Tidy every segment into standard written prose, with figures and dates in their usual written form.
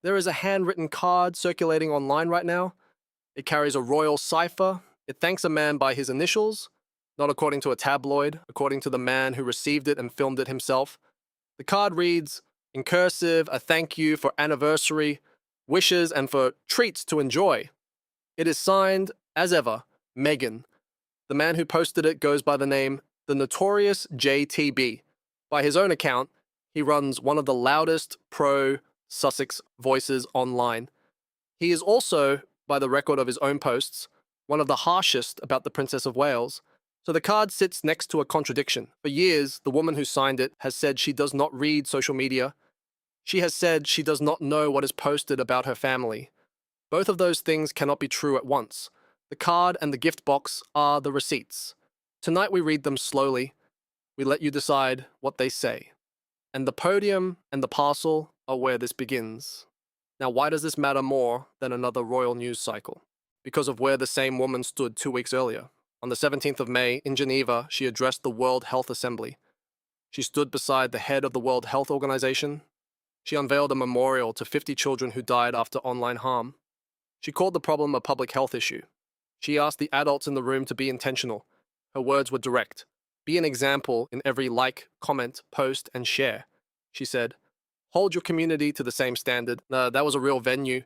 There is a handwritten card circulating online right now. It carries a royal cipher. It thanks a man by his initials, not according to a tabloid, according to the man who received it and filmed it himself. The card reads, in cursive, a thank you for anniversary, wishes, and for treats to enjoy. It is signed, as ever, Meghan. The man who posted it goes by the name The Notorious JTB. By his own account, he runs one of the loudest pro-Sussex voices online. He is also, by the record of his own posts, one of the harshest about the Princess of Wales. So the card sits next to a contradiction. For years, the woman who signed it has said she does not read social media. She has said she does not know what is posted about her family. Both of those things cannot be true at once. The card and the gift box are the receipts. Tonight we read them slowly. We let you decide what they say. And the podium and the parcel are where this begins. Now, why does this matter more than another royal news cycle? Because of where the same woman stood 2 weeks earlier. On the 17th of May, in Geneva, she addressed the World Health Assembly. She stood beside the head of the World Health Organization. She unveiled a memorial to 50 children who died after online harm. She called the problem a public health issue. She asked the adults in the room to be intentional. Her words were direct. Be an example in every like, comment, post, and share. She said, hold your community to the same standard. That was a real venue.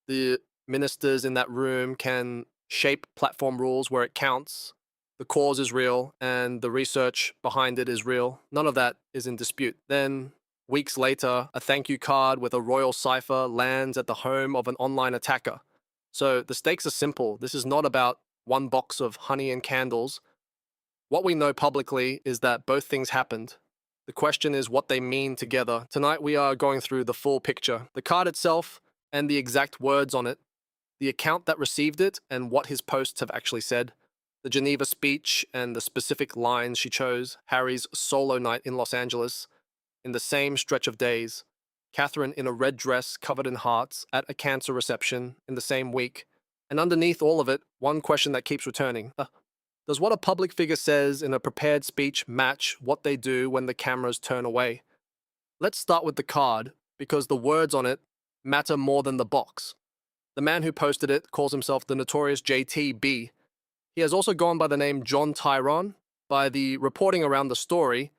The ministers in that room can shape platform rules where it counts. The cause is real, and the research behind it is real. None of that is in dispute. Then, weeks later, a thank you card with a royal cipher lands at the home of an online attacker. So the stakes are simple. This is not about one box of honey and candles. What we know publicly is that both things happened. The question is what they mean together. Tonight we are going through the full picture. The card itself and the exact words on it, the account that received it and what his posts have actually said, the Geneva speech and the specific lines she chose, Harry's solo night in Los Angeles, in the same stretch of days, Catherine in a red dress covered in hearts at a cancer reception in the same week, and underneath all of it, one question that keeps returning. Does what a public figure says in a prepared speech match what they do when the cameras turn away? Let's start with the card, because the words on it matter more than the box. The man who posted it calls himself the Notorious JTB. He has also gone by the name John Tyrone. By the reporting around the story,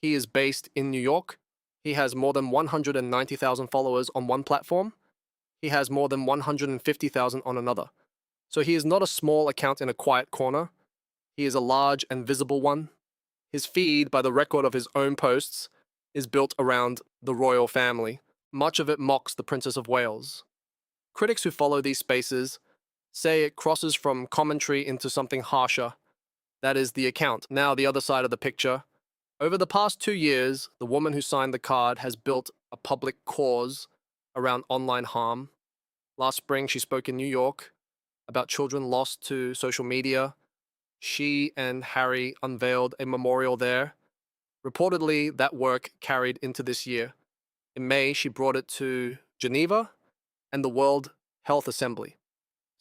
he is based in New York. He has more than 190,000 followers on one platform. He has more than 150,000 on another. So he is not a small account in a quiet corner. He is a large and visible one. His feed, by the record of his own posts, is built around the royal family. Much of it mocks the Princess of Wales. Critics who follow these spaces say it crosses from commentary into something harsher. That is the account. Now, the other side of the picture. Over the past 2 years, the woman who signed the card has built a public cause around online harm. Last spring, she spoke in New York about children lost to social media. She and Harry unveiled a memorial there. Reportedly, that work carried into this year. In May, she brought it to Geneva and the World Health Assembly.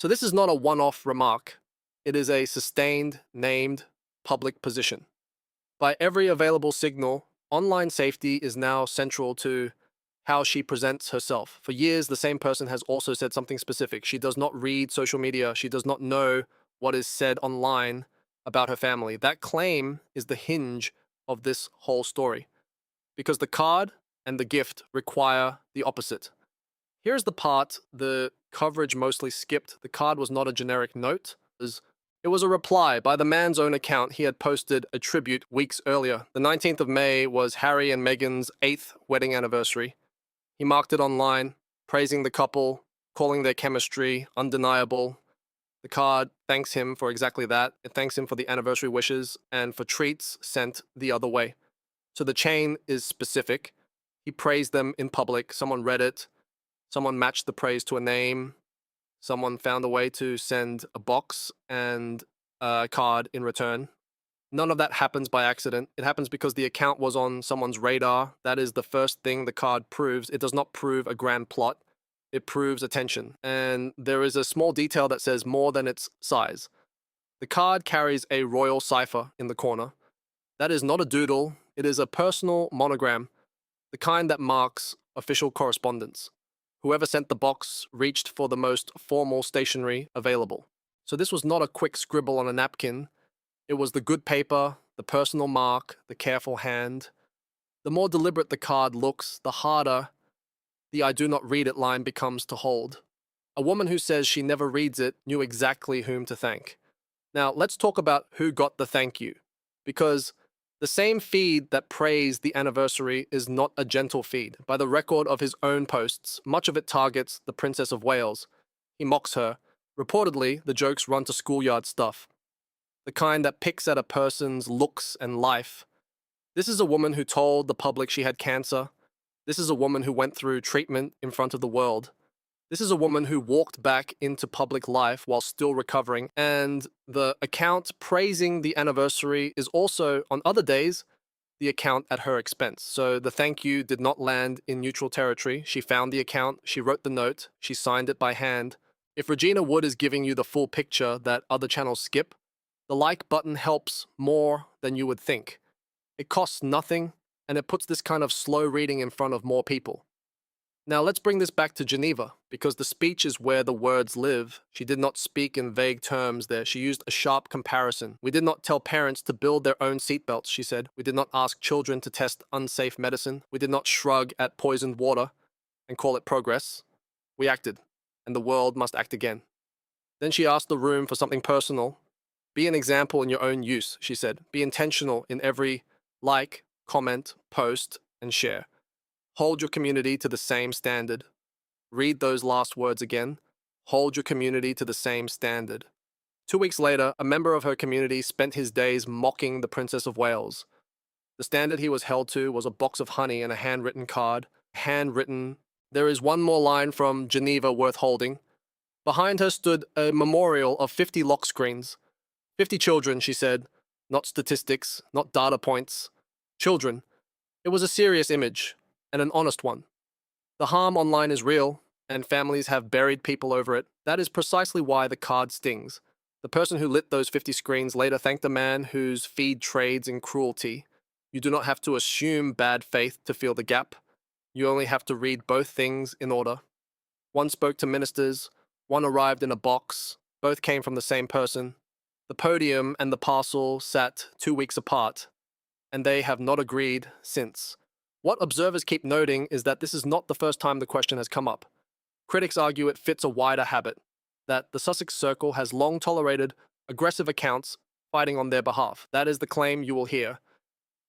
So this is not a one-off remark. It is a sustained, named, public position. By every available signal, online safety is now central to how she presents herself. For years, the same person has also said something specific. She does not read social media. She does not know what is said online about her family. That claim is the hinge of this whole story, because the card and the gift require the opposite. Here's the part the coverage mostly skipped. The card was not a generic note. It was a reply. By the man's own account, he had posted a tribute weeks earlier. The 19th of May was Harry and Meghan's 8th wedding anniversary. He marked it online, praising the couple, calling their chemistry undeniable. The card thanks him for exactly that. It thanks him for the anniversary wishes and for treats sent the other way. So the chain is specific. He praised them in public. Someone read it. Someone matched the praise to a name. Someone found a way to send a box and a card in return. None of that happens by accident. It happens because the account was on someone's radar. That is the first thing the card proves. It does not prove a grand plot. It proves attention. And there is a small detail that says more than its size. The card carries a royal cipher in the corner. That is not a doodle. It is a personal monogram, the kind that marks official correspondence. Whoever sent the box reached for the most formal stationery available. So this was not a quick scribble on a napkin. It was the good paper, the personal mark, the careful hand. The more deliberate the card looks, the harder the I do not read it line becomes to hold. A woman who says she never reads it knew exactly whom to thank. Now, let's talk about who got the thank you. Because the same feed that praised the anniversary is not a gentle feed. By the record of his own posts, much of it targets the Princess of Wales. He mocks her. Reportedly, the jokes run to schoolyard stuff, the kind that picks at a person's looks and life. This is a woman who told the public she had cancer. This is a woman who went through treatment in front of the world. This is a woman who walked back into public life while still recovering, and the account praising the anniversary is also, on other days, the account at her expense. So the thank you did not land in neutral territory. She found the account, she wrote the note, she signed it by hand. If Regina Wood is giving you the full picture that other channels skip, the like button helps more than you would think. It costs nothing, and it puts this kind of slow reading in front of more people. Now let's bring this back to Geneva, because the speech is where the words live. She did not speak in vague terms there. She used a sharp comparison. We did not tell parents to build their own seatbelts, she said. We did not ask children to test unsafe medicine. We did not shrug at poisoned water and call it progress. We acted, and the world must act again. Then she asked the room for something personal. Be an example in your own use, she said. Be intentional in every like, comment, post, and share. Hold your community to the same standard. Read those last words again. Hold your community to the same standard. 2 weeks later, a member of her community spent his days mocking the Princess of Wales. The standard he was held to was a box of honey and a handwritten card. Handwritten. There is one more line from Geneva worth holding. Behind her stood a memorial of 50 lock screens. 50 children, she said. Not statistics, not data points. Children. It was a serious image, and an honest one. The harm online is real, and families have buried people over it. That is precisely why the card stings. The person who lit those 50 screens later thanked a man whose feed trades in cruelty. You do not have to assume bad faith to feel the gap. You only have to read both things in order. One spoke to ministers, one arrived in a box, both came from the same person. The podium and the parcel sat 2 weeks apart, and they have not agreed since. What observers keep noting is that this is not the first time the question has come up. Critics argue it fits a wider habit, that the Sussex Circle has long tolerated aggressive accounts fighting on their behalf. That is the claim you will hear.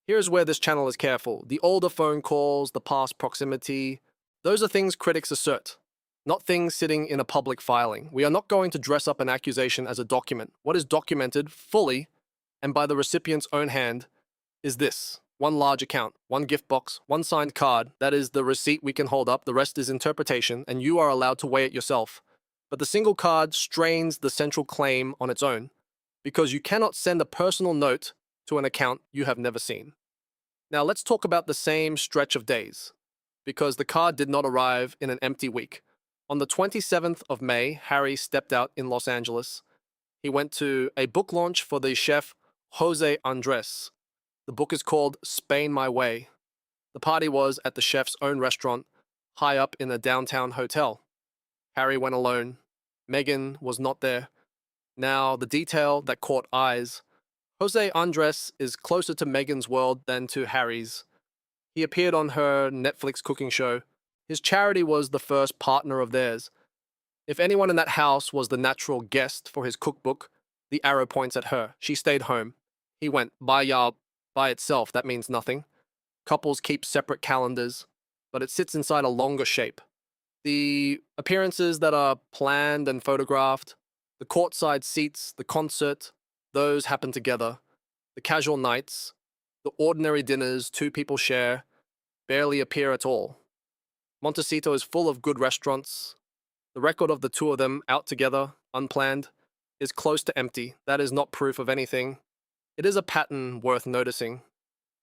Here's where this channel is careful. The older phone calls, the past proximity, those are things critics assert, not things sitting in a public filing. We are not going to dress up an accusation as a document. What is documented fully, and by the recipient's own hand, is this. One large account, one gift box, one signed card. That is the receipt we can hold up. The rest is interpretation, and you are allowed to weigh it yourself. But the single card strains the central claim on its own, because you cannot send a personal note to an account you have never seen. Now let's talk about the same stretch of days, because the card did not arrive in an empty week. On the 27th of May, Harry stepped out in Los Angeles. He went to a book launch for the chef Jose Andres. The book is called Spain My Way. The party was at the chef's own restaurant, high up in a downtown hotel. Harry went alone. Meghan was not there. Now, the detail that caught eyes. Jose Andres is closer to Meghan's world than to Harry's. He appeared on her Netflix cooking show. His charity was the first partner of theirs. If anyone in that house was the natural guest for his cookbook, the arrow points at her. She stayed home. He went, by itself, that means nothing. Couples keep separate calendars, but it sits inside a longer shape. The appearances that are planned and photographed, the courtside seats, the concert, those happen together. The casual nights, the ordinary dinners two people share, barely appear at all. Montecito is full of good restaurants. The record of the two of them out together, unplanned, is close to empty. That is not proof of anything. It is a pattern worth noticing.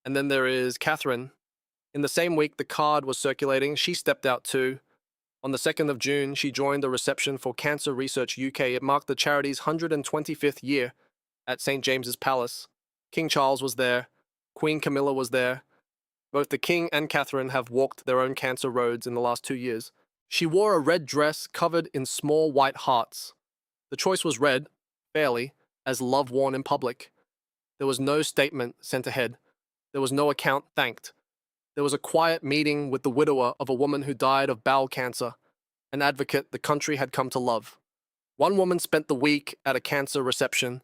And then there is Catherine. In the same week the card was circulating, she stepped out too. On the 2nd of June, she joined a reception for Cancer Research UK. It marked the charity's 125th year at St. James's Palace. King Charles was there. Queen Camilla was there. Both the King and Catherine have walked their own cancer roads in the last 2 years. She wore a red dress covered in small white hearts. The choice was read, fairly, as love worn in public. There was no statement sent ahead. There was no account thanked. There was a quiet meeting with the widower of a woman who died of bowel cancer, an advocate the country had come to love. One woman spent the week at a cancer reception.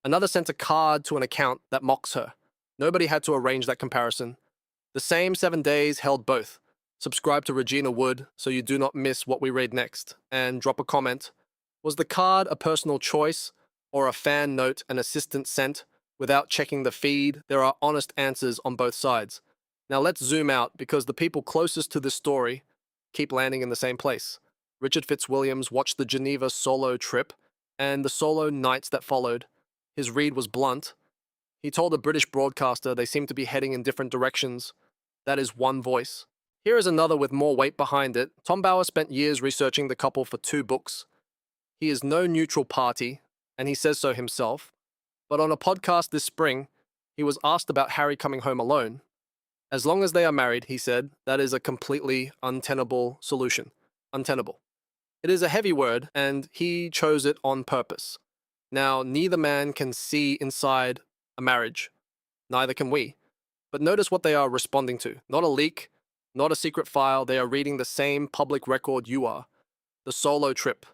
Another sent a card to an account that mocks her. Nobody had to arrange that comparison. The same 7 days held both. Subscribe to Regina Wood so you do not miss what we read next, and drop a comment. Was the card a personal choice or a fan note an assistant sent without checking the feed? There are honest answers on both sides. Now let's zoom out because the people closest to this story keep landing in the same place. Richard Fitzwilliams watched the Geneva solo trip and the solo nights that followed. His read was blunt. He told a British broadcaster they seemed to be heading in different directions. That is one voice. Here is another with more weight behind it. Tom Bauer spent years researching the couple for 2 books. He is no neutral party, and he says so himself. But on a podcast this spring, he was asked about Harry coming home alone. As long as they are married, he said, that is a completely untenable solution. Untenable. It is a heavy word, and he chose it on purpose. Now, neither man can see inside a marriage. Neither can we. But notice what they are responding to. Not a leak, not a secret file. They are reading the same public record you are. The solo trip,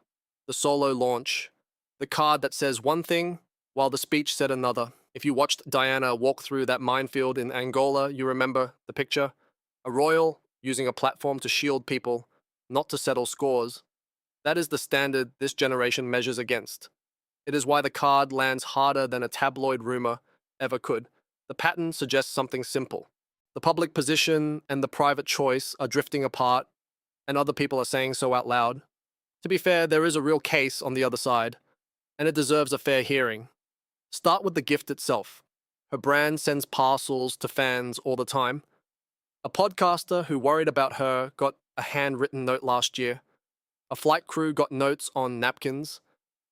the solo launch, the card that says one thing while the speech said another. If you watched Diana walk through that minefield in Angola, you remember the picture. A royal using a platform to shield people, not to settle scores. That is the standard this generation measures against. It is why the card lands harder than a tabloid rumor ever could. The pattern suggests something simple. The public position and the private choice are drifting apart, and other people are saying so out loud. To be fair, there is a real case on the other side, and it deserves a fair hearing. Start with the gift itself. Her brand sends parcels to fans all the time. A podcaster who worried about her got a handwritten note last year. A flight crew got notes on napkins.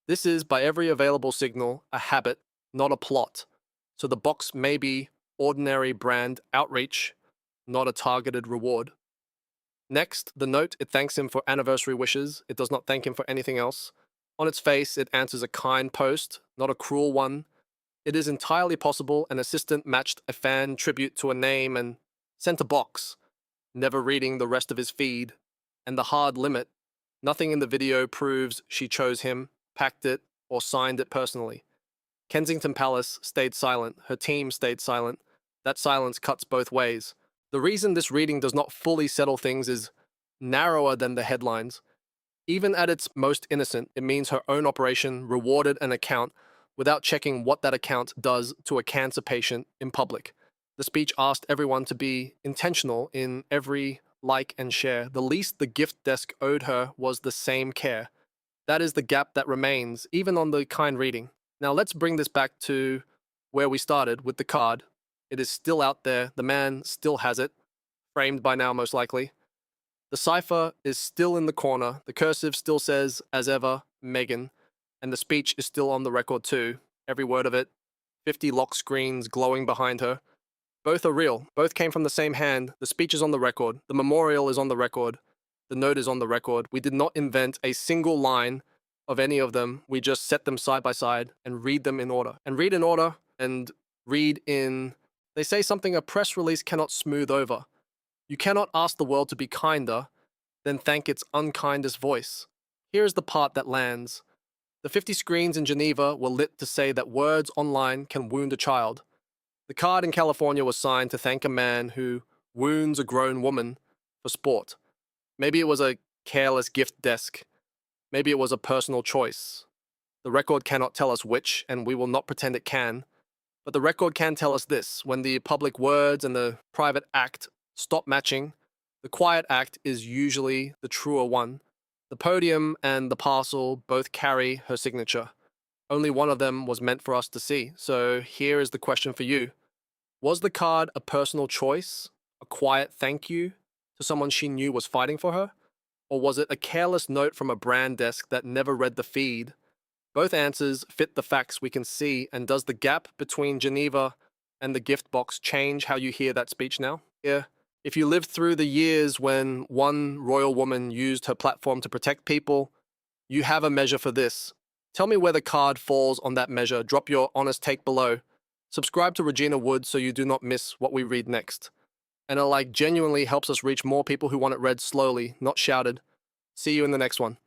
This is, by every available signal, a habit, not a plot. So the box may be ordinary brand outreach, not a targeted reward. Next, the note, it thanks him for anniversary wishes. It does not thank him for anything else. On its face, it answers a kind post, not a cruel one. It is entirely possible an assistant matched a fan tribute to a name and sent a box, never reading the rest of his feed. And the hard limit, nothing in the video proves she chose him, packed it, or signed it personally. Kensington Palace stayed silent. Her team stayed silent. That silence cuts both ways. The reason this reading does not fully settle things is narrower than the headlines. Even at its most innocent, it means her own operation rewarded an account without checking what that account does to a cancer patient in public. The speech asked everyone to be intentional in every like and share. The least the gift desk owed her was the same care. That is the gap that remains, even on the kind reading. Now let's bring this back to where we started with the card. It is still out there. The man still has it, framed by now most likely. The cipher is still in the corner. The cursive still says, as ever, Meghan. And the speech is still on the record too. Every word of it. 50 lock screens glowing behind her. Both are real. Both came from the same hand. The speech is on the record. The memorial is on the record. The note is on the record. We did not invent a single line of any of them. We just set them side by side and read them in order. And read in order and read in... They say something a press release cannot smooth over. You cannot ask the world to be kinder, then thank its unkindest voice. Here is the part that lands. The 50 screens in Geneva were lit to say that words online can wound a child. The card in California was signed to thank a man who wounds a grown woman for sport. Maybe it was a careless gift desk. Maybe it was a personal choice. The record cannot tell us which, and we will not pretend it can. But the record can tell us this: when the public words and the private act stop matching, the quiet act is usually the truer one. The podium and the parcel both carry her signature. Only one of them was meant for us to see. So here is the question for you. Was the card a personal choice, a quiet thank you to someone she knew was fighting for her? Or was it a careless note from a brand desk that never read the feed? Both answers fit the facts we can see, and does the gap between Geneva and the gift box change how you hear that speech now? Here If you lived through the years when one royal woman used her platform to protect people, you have a measure for this. Tell me where the card falls on that measure. Drop your honest take below. Subscribe to Regina Wood so you do not miss what we read next. And it genuinely helps us reach more people who want it read slowly, not shouted. See you in the next one.